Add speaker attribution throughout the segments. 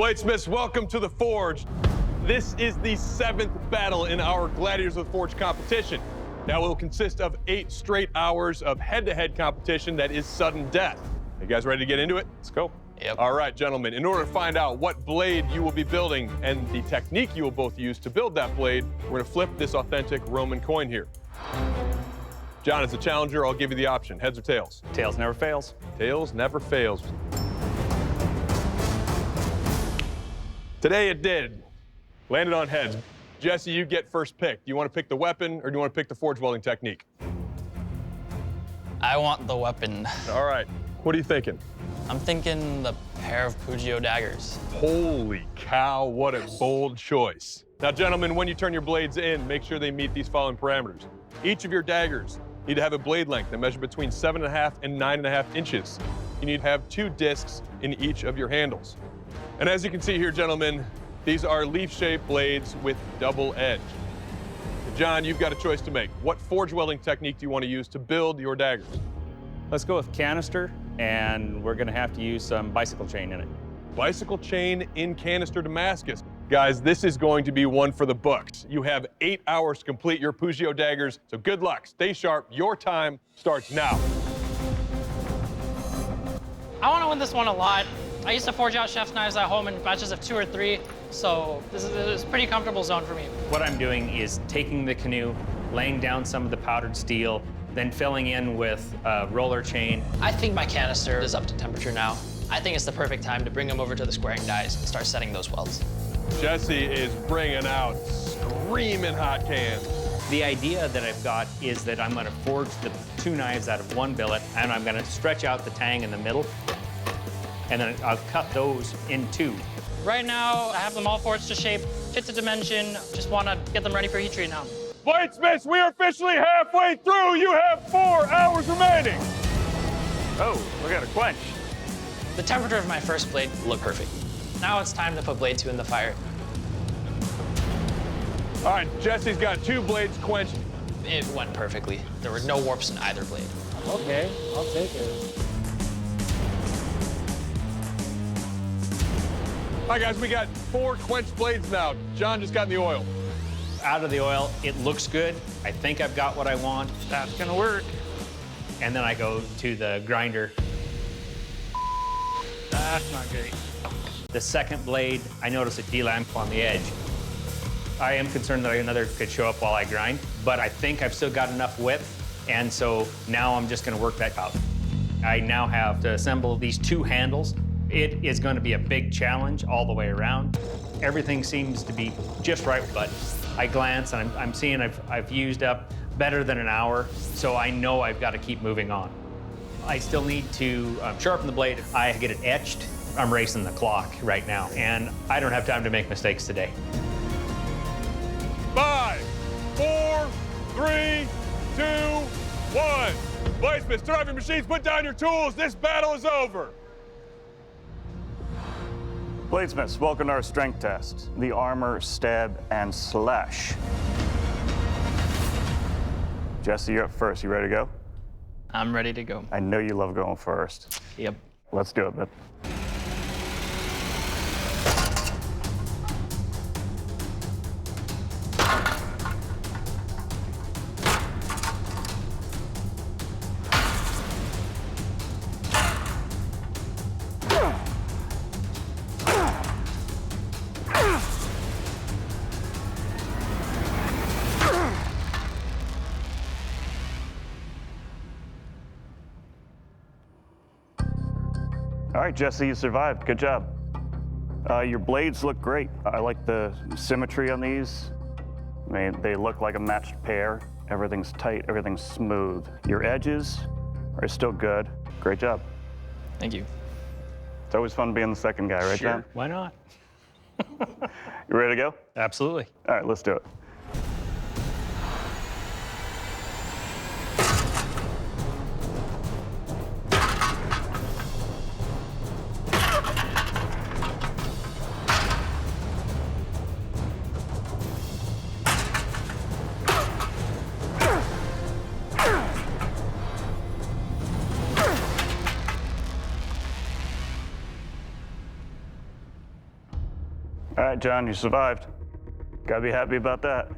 Speaker 1: Bladesmiths, welcome to the Forge. This is the 7th battle in our Gladiators of the Forge competition. Now it will consist of 8 straight hours of head-to-head competition that is sudden death. You guys ready to get into it? Let's go.
Speaker 2: Yep.
Speaker 1: All right, gentlemen, in order to find out what blade you will be building and the technique you will both use to build that blade, we're gonna flip this authentic Roman coin here. John, as the challenger, I'll give you the option, heads or tails?
Speaker 3: Tails never fails.
Speaker 1: Tails never fails. Today it did. Landed on heads. Jesse, you get first pick. Do you want to pick the weapon or do you want to pick the forge welding technique?
Speaker 2: I want the weapon.
Speaker 1: All right, what are you thinking?
Speaker 2: I'm thinking the pair of Pugio daggers.
Speaker 1: Holy cow, what a bold choice. Now, gentlemen, when you turn your blades in, make sure they meet these following parameters. Each of your daggers need to have a blade length that measures between 7.5 and 9.5 inches. You need to have 2 discs in each of your handles. And as you can see here, gentlemen, these are leaf-shaped blades with double edge. John, you've got a choice to make. What forge welding technique do you want to use to build your daggers?
Speaker 3: Let's go with canister, and we're gonna have to use some bicycle chain in it.
Speaker 1: Bicycle chain in canister Damascus. Guys, this is going to be one for the books. You have 8 hours to complete your Pugio daggers, so good luck. Stay sharp. Your time starts now.
Speaker 4: I want to win this one a lot. I used to forge out chef's knives at home in batches of 2 or 3, so this is a pretty comfortable zone for me.
Speaker 3: What I'm doing is taking the canoe, laying down some of the powdered steel, then filling in with roller chain.
Speaker 2: I think my canister is up to temperature now. I think it's the perfect time to bring them over to the squaring dies and start setting those welds.
Speaker 1: Jesse is bringing out screaming hot cans.
Speaker 3: The idea that I've got is that I'm gonna forge the 2 knives out of 1 billet, and I'm gonna stretch out the tang in the middle, and then I'll cut those in 2.
Speaker 4: Right now, I have them all forged to shape, fit to dimension. Just want to get them ready for heat treat now.
Speaker 1: Bladesmiths, we are officially halfway through. You have 4 hours remaining.
Speaker 3: Oh, look at it quench.
Speaker 2: The temperature of my first blade looked perfect. Now it's time to put blade 2 in the fire.
Speaker 1: All right, Jesse's got 2 blades quenched.
Speaker 2: It went perfectly. There were no warps in either blade.
Speaker 5: Okay, I'll take it.
Speaker 1: All right, guys, we got 4 quenched blades now. John just got in the oil.
Speaker 3: Out of the oil, it looks good. I think I've got what I want. That's gonna work. And then I go to the grinder. That's not great. The second blade, I notice a delamp on the edge. I am concerned that another could show up while I grind, but I think I've still got enough width, and so now I'm just gonna work that out. I now have to assemble these 2 handles. It is gonna be a big challenge all the way around. Everything seems to be just right, but I glance and I'm seeing I've used up better than an hour, so I know I've got to keep moving on. I still need to sharpen the blade. I get it etched. I'm racing the clock right now, and I don't have time to make mistakes today.
Speaker 1: 5, 4, 3, 2, 1. Bladesmiths, turn off your machines, put down your tools. This battle is over.
Speaker 6: Bladesmiths, welcome to our strength test. The armor, stab, and slash. Jesse, you're up first. You ready to go?
Speaker 2: I'm ready to go.
Speaker 6: I know you love going first.
Speaker 2: Yep.
Speaker 6: Let's do it, man. All right, Jesse, you survived. Good job. Your blades look great. I like the symmetry on these. I mean, they look like a matched pair. Everything's tight, everything's smooth. Your edges are still good. Great job.
Speaker 2: Thank you.
Speaker 6: It's always fun being the second guy, right, John?
Speaker 3: Why not?
Speaker 6: You ready to go?
Speaker 3: Absolutely.
Speaker 6: All right, let's do it. All right, John, you survived. Gotta be happy about that.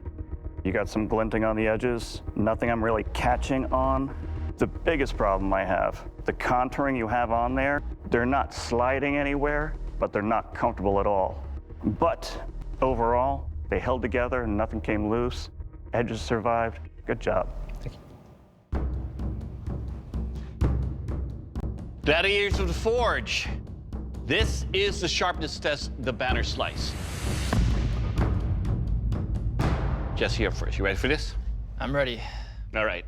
Speaker 6: You got some glinting on the edges, nothing I'm really catching on. The biggest problem I have, the contouring you have on there, they're not sliding anywhere, but they're not comfortable at all. But overall, they held together, nothing came loose, edges survived. Good job.
Speaker 7: Gladiators of the Forge. This is the sharpness test, the banner slice. Jesse, up first. You ready for this?
Speaker 2: I'm ready.
Speaker 7: All right.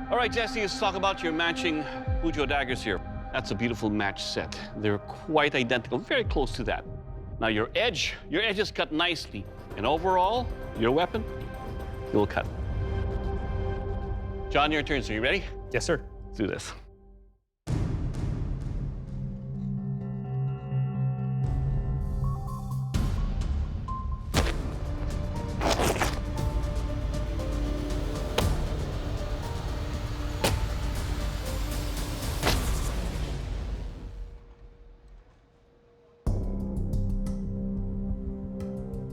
Speaker 7: All right, Jesse, let's talk about your matching Pujo daggers here. That's a beautiful match set. They're quite identical, very close to that. Now your edge is cut nicely. And overall, your weapon, you will cut. John, your turn. So you ready?
Speaker 3: Yes, sir.
Speaker 7: Let's do this.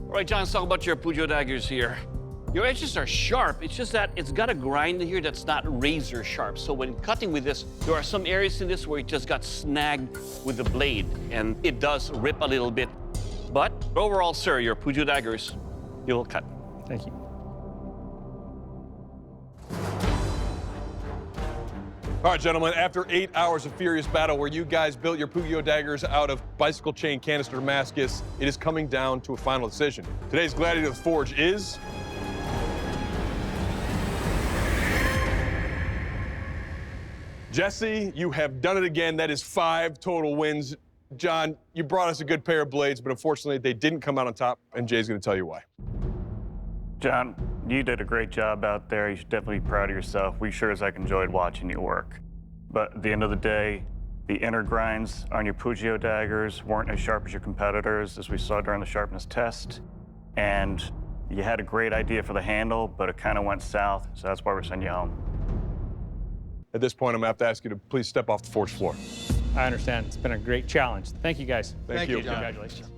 Speaker 7: All right, John, let's talk about your Pujo daggers here. Your edges are sharp. It's just that it's got a grind here that's not razor sharp. So when cutting with this, there are some areas in this where it just got snagged with the blade, and it does rip a little bit. But overall, sir, your Pujo daggers, you will cut.
Speaker 3: Thank you.
Speaker 1: All right, gentlemen, after 8 hours of furious battle where you guys built your Pujo daggers out of bicycle chain canister Damascus, it is coming down to a final decision. Today's Gladiator of the Forge is... Jesse, you have done it again. That is 5 total wins. John, you brought us a good pair of blades, but unfortunately they didn't come out on top, and Jay's gonna tell you why.
Speaker 6: John, you did a great job out there. You should definitely be proud of yourself. We sure as heck enjoyed watching you work. But at the end of the day, the inner grinds on your Pujo daggers weren't as sharp as your competitors, as we saw during the sharpness test. And you had a great idea for the handle, but it kind of went south, so that's why we're sending you home.
Speaker 1: At this point, I'm gonna have to ask you to please step off the forge floor.
Speaker 3: I understand. It's been a great challenge. Thank you, guys.
Speaker 1: Thank you.
Speaker 3: Congratulations.